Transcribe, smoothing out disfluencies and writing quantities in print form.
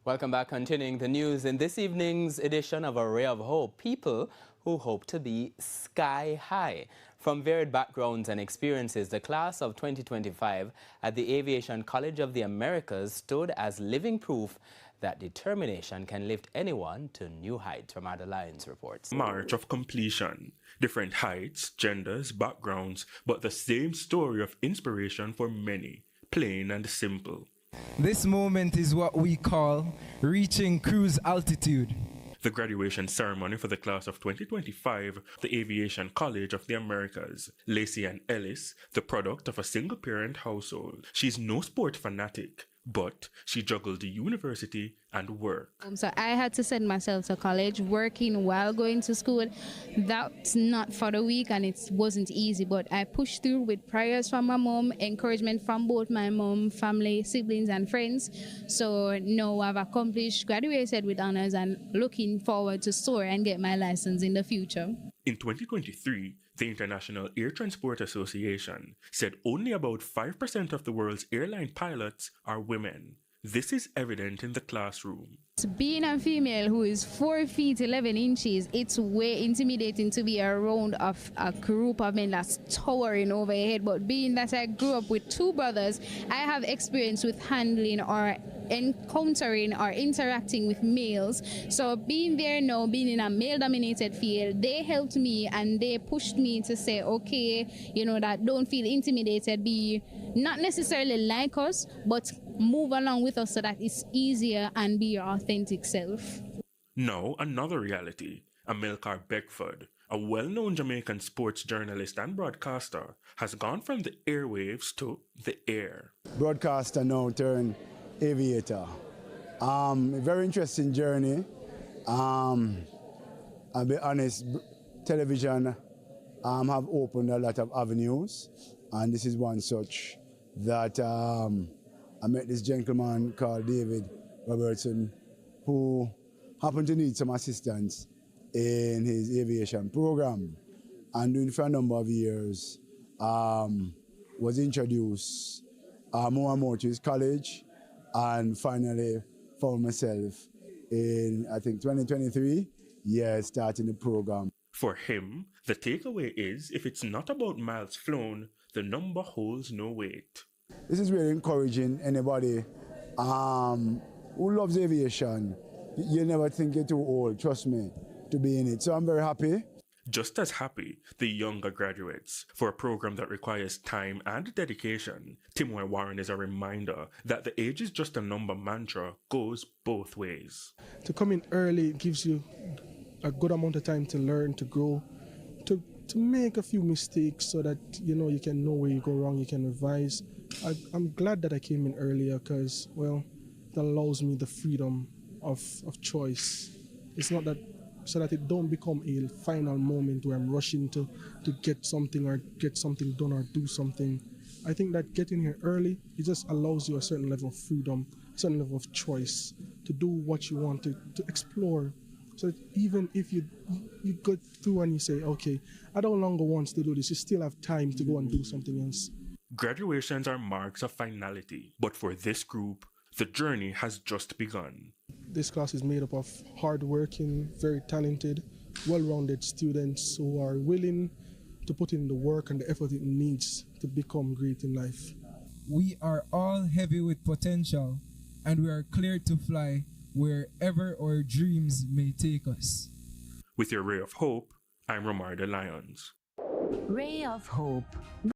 Welcome back. Continuing the news in this evening's edition of A Ray of Hope, people who hope to be sky high. From varied backgrounds and experiences, the class of 2025 at the Aviation College of the Americas stood as living proof that determination can lift anyone to new heights. Ramada Lyons reports. March of completion. Different heights, genders, backgrounds, but the same story of inspiration for many. Plain and simple. This moment is what we call reaching cruise altitude. The graduation ceremony for the class of 2025, the Aviation College of the Americas. Lacey Ann Ellis, the product of a single-parent household. She's no sport fanatic, but she juggled university and work. So I had to send myself to college, working while going to school. That's not for the week, and it wasn't easy, but I pushed through with prayers from my mom, encouragement from both my mom, family, siblings, and friends. So now I've accomplished, graduated with honors, and looking forward to soar and get my license in the future. In 2023, the International Air Transport Association said only about 5% of the world's airline pilots are women. This is evident in the classroom. Being a female who is 4 feet 11 inches, it's way intimidating to be around a group of men that's towering over your head. But being that I grew up with two brothers, I have experience with handling or encountering or interacting with males. So being there now, being in a male-dominated field, they helped me and they pushed me to say, okay, you know, that don't feel intimidated, be not necessarily like us, but move along with us so that it's easier and be your authentic self. Now, another reality. Amilcar Beckford, a well-known Jamaican sports journalist and broadcaster, has gone from the airwaves to the air. Broadcaster now turned aviator. A very interesting journey. I'll be honest, television have opened a lot of avenues, and this is one such that I met this gentleman called David Robertson, who happened to need some assistance in his aviation program, and doing for a number of years was introduced more and more to his college, and finally found myself in, I think, 2023, starting the program. For him, the takeaway is, if it's not about miles flown, the number holds no weight. This is really encouraging anybody who loves aviation. You'll never think you're too old, trust me, to be in it. So I'm very happy. Just as happy, the younger graduates. For a program that requires time and dedication, Timway Warren is a reminder that the age is just a number mantra goes both ways. To come in early gives you a good amount of time to learn, to grow, to make a few mistakes so that you can know where you go wrong, you can revise. I'm glad that I came in earlier because, well, that allows me the freedom of choice. It's not that so that it don't become a final moment where I'm rushing to get something or get something done or do something. I think that getting here early, it just allows you a certain level of freedom, a certain level of choice to do what you want to explore. So that even if you go through and you say, okay, I no longer want to do this, you still have time to go and do something else. Graduations are marks of finality, but for this group, the journey has just begun. This class is made up of hard-working, very talented, well-rounded students who are willing to put in the work and the effort it needs to become great in life. We are all heavy with potential, and we are clear to fly wherever our dreams may take us. With your Ray of Hope, I'm Ramada Lyons. Ray of Hope.